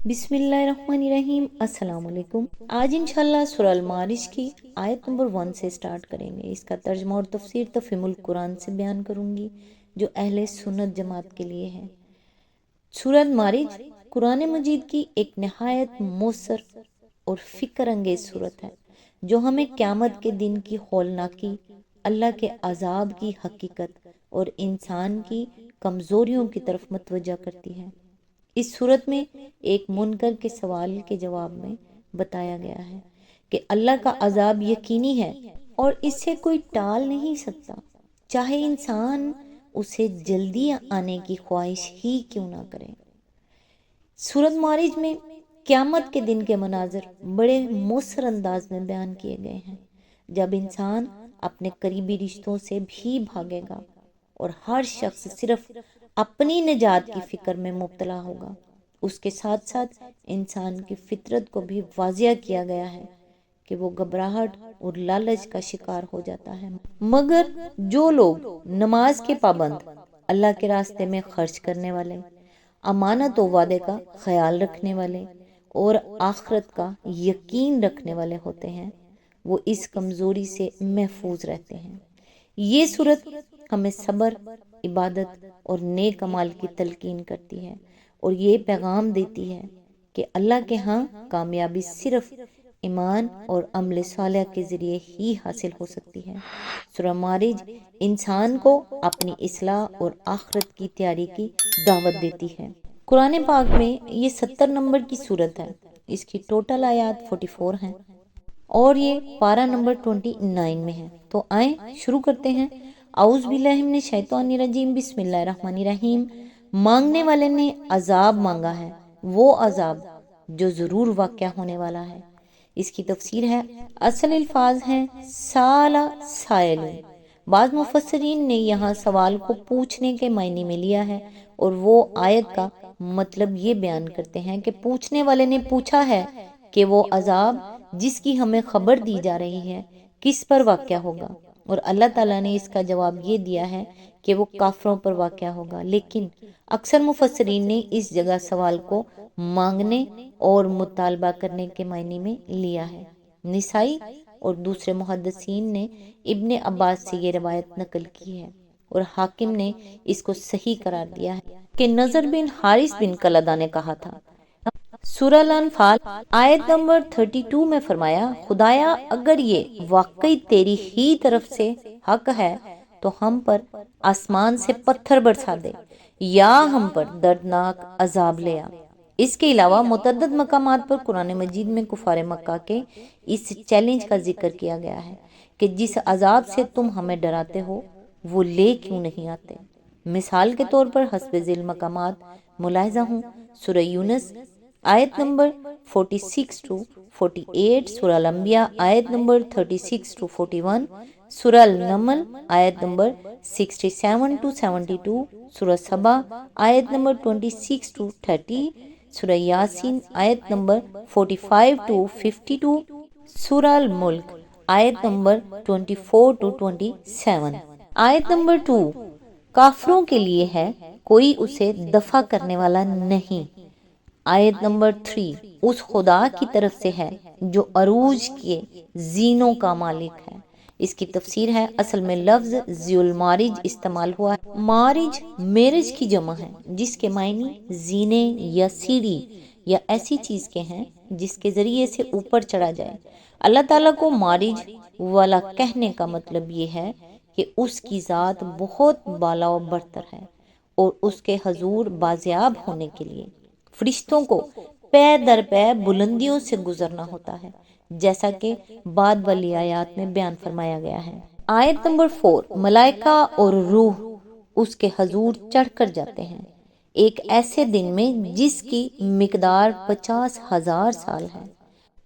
بسم اللہ الرحمن الرحیم۔ السلام علیکم۔ آج انشاءاللہ سورہ المعارج کی آیت نمبر 1 سے سٹارٹ کریں گے۔ اس کا ترجمہ اور تفسیر تفہیم القرآن سے بیان کروں گی جو اہل سنت جماعت کے لیے ہے۔ سورہ المعارج قرآن مجید کی ایک نہایت مؤثر اور فکر انگیز صورت ہے جو ہمیں قیامت کے دن کی ہولناکی، اللہ کے عذاب کی حقیقت اور انسان کی کمزوریوں کی طرف متوجہ کرتی ہے۔ اس صورت میں ایک منکر کے سوال کے جواب میں بتایا گیا ہے کہ اللہ کا عذاب یقینی ہے اور اسے کوئی ٹال نہیں سکتا، چاہے انسان اسے جلدی آنے کی خواہش ہی کیوں نہ کرے۔ سورۃ معارج میں قیامت کے دن کے مناظر بڑے مؤثر انداز میں بیان کیے گئے ہیں، جب انسان اپنے قریبی رشتوں سے بھی بھاگے گا اور ہر شخص صرف اپنی نجات کی فکر میں مبتلا ہوگا۔ اس کے ساتھ ساتھ انسان کی فطرت کو بھی واضح کیا گیا ہے کہ وہ گھبراہٹ اور لالچ کا شکار ہو جاتا ہے، مگر جو لوگ نماز کے پابند، اللہ کے راستے میں خرچ کرنے والے، امانت و وعدے کا خیال رکھنے والے اور آخرت کا یقین رکھنے والے ہوتے ہیں، وہ اس کمزوری سے محفوظ رہتے ہیں۔ یہ صورت ہمیں صبر، عبادت اور نیک اعمال کی تلقین کرتی ہے اور یہ پیغام دیتی ہے کہ اللہ کے ہاں کامیابی صرف ایمان اور عمل صالح کے ذریعے ہی حاصل ہو سکتی ہے۔ سورہ معارج انسان کو اپنی اصلاح اور آخرت کی تیاری کی دعوت دیتی ہے۔ قرآن پاک میں یہ 70 نمبر کی صورت ہے۔ اس کی ٹوٹل آیات 44 ہیں اور یہ پارہ نمبر 29 میں ہے۔ تو آئیں شروع کرتے ہیں۔ اعوذ باللہ من الشیطان الرجیم، بسم اللہ الرحمن الرحیم۔ مانگنے والے نے عذاب مانگا ہے، وہ عذاب جو ضرور واقع ہونے والا ہے۔ اس کی تفسیر ہے، اصل الفاظ ہیں سالہ سائل۔ بعض مفسرین نے یہاں سوال کو پوچھنے کے معنی میں لیا ہے اور وہ آیت کا مطلب یہ بیان کرتے ہیں کہ پوچھنے والے نے پوچھا ہے کہ وہ عذاب جس کی ہمیں خبر دی جا رہی ہے کس پر واقع ہوگا، اور اللہ تعالیٰ نے اس کا جواب یہ دیا ہے کہ وہ کافروں پر واقع ہوگا۔ لیکن اکثر مفسرین نے اس جگہ سوال کو مانگنے اور مطالبہ کرنے کے معنی میں لیا ہے۔ نسائی اور دوسرے محدثین نے ابن عباس سے یہ روایت نقل کی ہے اور حاکم نے اس کو صحیح قرار دیا ہے کہ نضر بن حارث بن کلدہ نے کہا تھا۔ سورہ الانفال آیت نمبر 32 میں فرمایا، خدایا اگر یہ واقعی تیری ہی طرف سے حق ہے تو ہم پر آسمان سے پتھر برسا دے یا ہم پر دردناک عذاب لے آ۔ اس کے علاوہ متعدد مقامات پر قرآن مجید میں کفار مکہ کے اس چیلنج کا ذکر کیا گیا ہے کہ جس عذاب سے تم ہمیں ڈراتے ہو وہ لے کیوں نہیں آتے۔ مثال کے طور پر حسب ذیل مقامات ملاحظہ ہوں سورہ یونس آیت نمبر 46 to 48، سورہ الانبیاء آیت نمبر 36 to 41، سورہ النمل آیت نمبر 67 to 72، سورہ سبا آیت نمبر 26 to 30، سورہ یاسین آیت نمبر 45 to 52، سورہ الملک آیت نمبر 24 to 27۔ آیت نمبر 2 کافروں کے لیے ہے، کوئی اسے دفع کرنے والا نہیں۔ آیت نمبر 3 اس خدا کی طرف سے ہے جو عروج کے زینوں کا مالک ہے۔ اس کی تفسیر ہے، اصل میں لفظ ذی المعارج استعمال ہوا ہے۔ معارج میرج کی جمع ہے جس کے معنی زینے یا سیڑھی یا ایسی چیز کے ہیں جس کے ذریعے سے اوپر چڑھا جائے۔ اللہ تعالیٰ کو معارج والا کہنے کا مطلب یہ ہے کہ اس کی ذات بہت بالا و برتر ہے اور اس کے حضور بازیاب ہونے کے لیے فرشتوں کو پے در پے بلندیوں سے گزرنا ہوتا ہے، جیسا کہ بعد والی آیات میں بیان فرمایا گیا ہے۔ آیت نمبر 4 ملائکہ اور روح اس کے حضور چڑھ کر جاتے ہیں ایک ایسے دن میں جس کی مقدار 50,000 سال ہے۔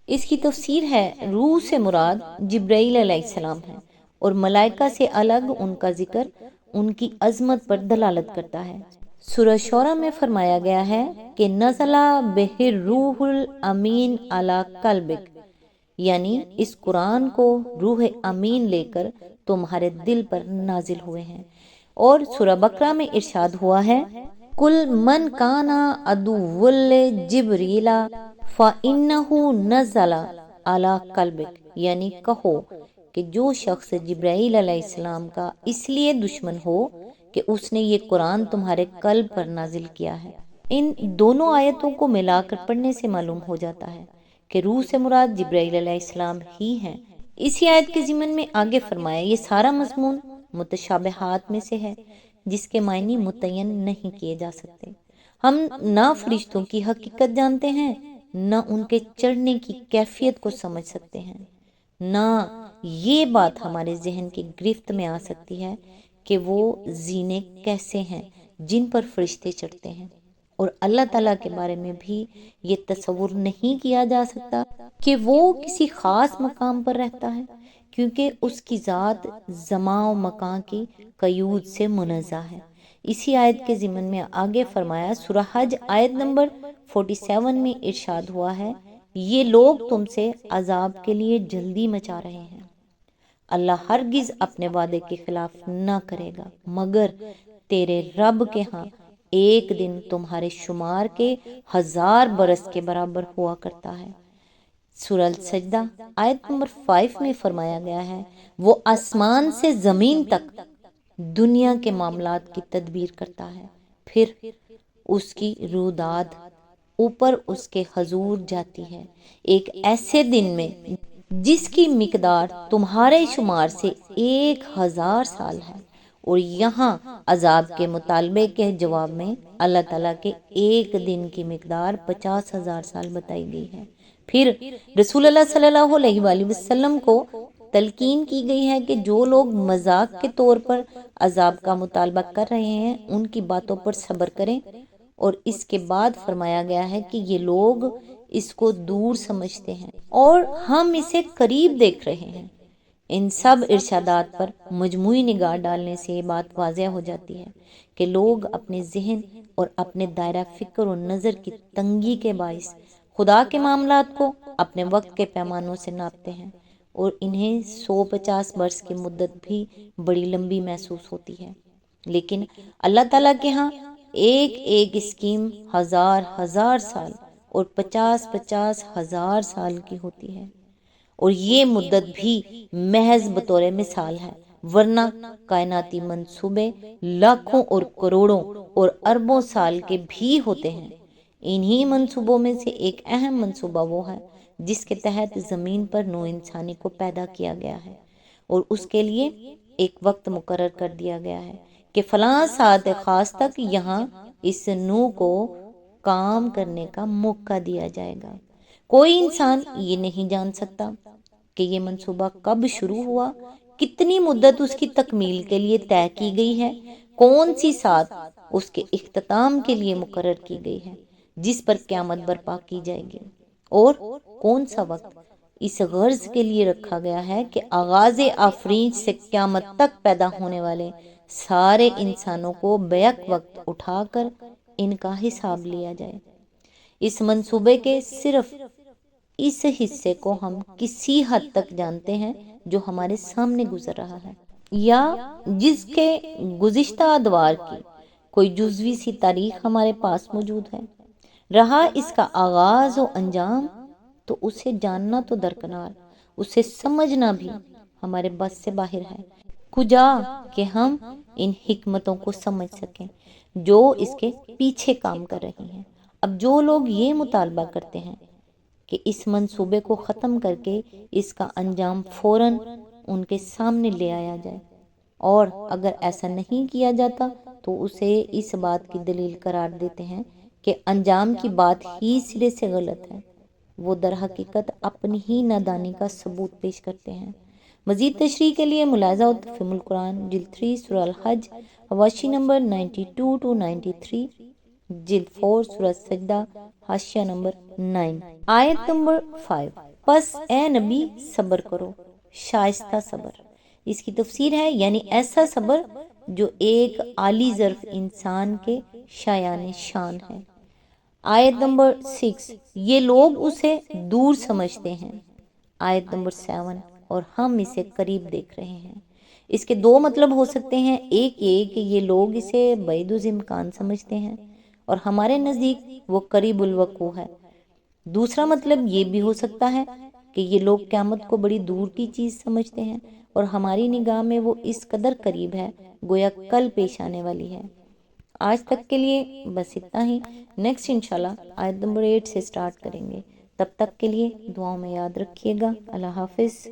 اس کی تفسیر ہے، روح سے مراد جبرائیل علیہ السلام ہے اور ملائکہ سے الگ ان کا ذکر ان کی عظمت پر دلالت کرتا ہے۔ سورہ شورى میں فرمایا گیا ہے کہ نزل بہ الروح الامین علی قلبک، یعنی اس قرآن کو روح امین لے کر تمہارے دل پر نازل ہوئے ہیں۔ اور سورہ بقرہ میں ارشاد ہوا ہے، کل من کانا عدو جبریلا فإنہ نزل علی قلبک، یعنی کہو کہ جو شخص جبرائیل علیہ السلام کا اس لیے دشمن ہو کہ اس نے یہ قرآن تمہارے قلب پر نازل کیا ہے۔ ان دونوں آیتوں کو ملا کر پڑھنے سے معلوم ہو جاتا ہے کہ روح سے مراد جبرائیل علیہ السلام ہی ہیں۔ اسی آیت کے ضمن میں آگے فرمایا یہ سارا مضمون متشابہات میں سے ہے جس کے معنی متعین نہیں کیے جا سکتے۔ ہم نہ فرشتوں کی حقیقت جانتے ہیں، نہ ان کے چڑھنے کی کیفیت کو سمجھ سکتے ہیں، نہ یہ بات ہمارے ذہن کی گرفت میں آ سکتی ہے کہ وہ زینے کیسے ہیں جن پر فرشتے چڑھتے ہیں، اور اللہ تعالیٰ کے بارے میں بھی یہ تصور نہیں کیا جا سکتا کہ وہ کسی خاص مقام پر رہتا ہے، کیونکہ اس کی ذات زمان و مکان کی قیود سے منزہ ہے۔ اسی آیت کے ضمن میں آگے فرمایا، سورہ حج آیت نمبر 47 میں ارشاد ہوا ہے، یہ لوگ تم سے عذاب کے لیے جلدی مچا رہے ہیں، اللہ ہرگز اپنے وعدے کے خلاف نہ کرے گا، مگر تیرے رب کے ہاں ایک دن تمہارے شمار کے 1000 برس کے برابر ہوا کرتا ہے۔ سورہ السجدہ آیت نمبر 5 میں فرمایا گیا ہے، وہ آسمان سے زمین تک دنیا کے معاملات کی تدبیر کرتا ہے، پھر اس کی روح اوپر اس کے حضور جاتی ہے ایک ایسے دن میں جس کی مقدار تمہارے شمار سے 1000 سال ہے، اور یہاں عذاب کے مطالبے کے جواب میں اللہ تعالیٰ کے ایک دن کی مقدار 50,000 سال بتائی گئی ہے۔ پھر رسول اللہ صلی اللہ علیہ وآلہ وسلم کو تلقین کی گئی ہے کہ جو لوگ مذاق کے طور پر عذاب کا مطالبہ کر رہے ہیں ان کی باتوں پر صبر کریں، اور اس کے بعد فرمایا گیا ہے کہ یہ لوگ اس کو دور سمجھتے ہیں اور ہم اسے قریب دیکھ رہے ہیں۔ ان سب ارشادات پر مجموعی نگاہ ڈالنے سے یہ بات واضح ہو جاتی ہے کہ لوگ اپنے ذہن اور اپنے دائرہ فکر و نظر کی تنگی کے باعث خدا کے معاملات کو اپنے وقت کے پیمانوں سے ناپتے ہیں، اور انہیں 150 برس کی مدت بھی بڑی لمبی محسوس ہوتی ہے، لیکن اللہ تعالیٰ کے ہاں ایک ایک اسکیم 1000 سال اور 50 ہزار سال کی ہوتی ہے، اور یہ مدت بھی محض بطور مثال ہے، ورنہ کائناتی منصوبے لاکھوں اور کروڑوں اور اربوں سال کے بھی ہوتے ہیں۔ انہی منصوبوں میں سے ایک اہم منصوبہ وہ ہے جس کے تحت زمین پر نوع انسانی کو پیدا کیا گیا ہے، اور اس کے لیے ایک وقت مقرر کر دیا گیا ہے کہ فلاں ساعت خاص تک یہاں اس نوع کو کام کرنے کا موقع دیا جائے گا۔ کوئی انسان یہ نہیں جان سکتا کہ یہ منصوبہ کب شروع ہوا، کتنی مدت اس کی تکمیل کے لیے طے کی گئی ہے، کون سی ساعت اس کے اختتام کے لیے مقرر کی گئی ہے جس پر قیامت برپا کی جائے گی، اور کون سا وقت اس غرض کے لیے رکھا گیا ہے کہ آغاز آفرین سے قیامت تک پیدا ہونے والے سارے انسانوں کو بیک وقت اٹھا کر ان کا حساب لیا جائے۔ اس منصوبے کے صرف اس حصے کو ہم کسی حد تک جانتے ہیں جو ہمارے سامنے گزر رہا ہے، یا جس کے گزشتہ ادوار کی کوئی جزوی سی تاریخ ہمارے پاس موجود ہے۔ رہا اس کا آغاز و انجام تو اسے جاننا تو درکنار، اسے سمجھنا بھی ہمارے بس سے باہر ہے، کجا کہ ہم ان حکمتوں کو سمجھ سکیں جو اس کے پیچھے کام کر رہی ہیں۔ اب جو لوگ یہ مطالبہ کرتے ہیں کہ اس منصوبے کو ختم کر کے اس کا انجام فوراً ان کے سامنے لے آیا جائے، اور اگر ایسا نہیں کیا جاتا تو اسے اس بات کی دلیل قرار دیتے ہیں کہ انجام کی بات ہی سرے سے غلط ہے، وہ در حقیقت اپنی ہی نادانی کا ثبوت پیش کرتے ہیں۔ مزید تشریح کے لیے ملاحظہ تفہیم القرآن جلد 3 سورہ الحج حواشی نمبر 92 to 93، جلد 4 سورہ سجدہ حاشیہ نمبر 9، آیت نمبر 5۔ پس اے نبی صبر کرو، شائستہ صبر، اس کی تفسیر ہے یعنی ایسا صبر جو ایک عالی ظرف انسان کے شایان شان ہے۔ آیت نمبر 6، یہ لوگ اسے دور سمجھتے ہیں۔ آیت نمبر 7، اور ہم اسے قریب دیکھ رہے ہیں۔ اس کے دو مطلب ہو سکتے ہیں، ایک یہ کہ یہ لوگ اسے بعید الامکان سمجھتے ہیں اور ہمارے نزدیک وہ قریب الوقوع ہے۔ دوسرا مطلب یہ بھی ہو سکتا ہے کہ یہ لوگ قیامت کو بڑی دور کی چیز سمجھتے ہیں اور ہماری نگاہ میں وہ اس قدر قریب ہے گویا کل پیش آنے والی ہے۔ آج تک کے لیے بس اتنا ہی، نیکسٹ انشاءاللہ آیت نمبر 8 سے سٹارٹ کریں گے۔ تب تک کے لیے دعاؤں میں یاد رکھیے گا۔ اللہ حافظ۔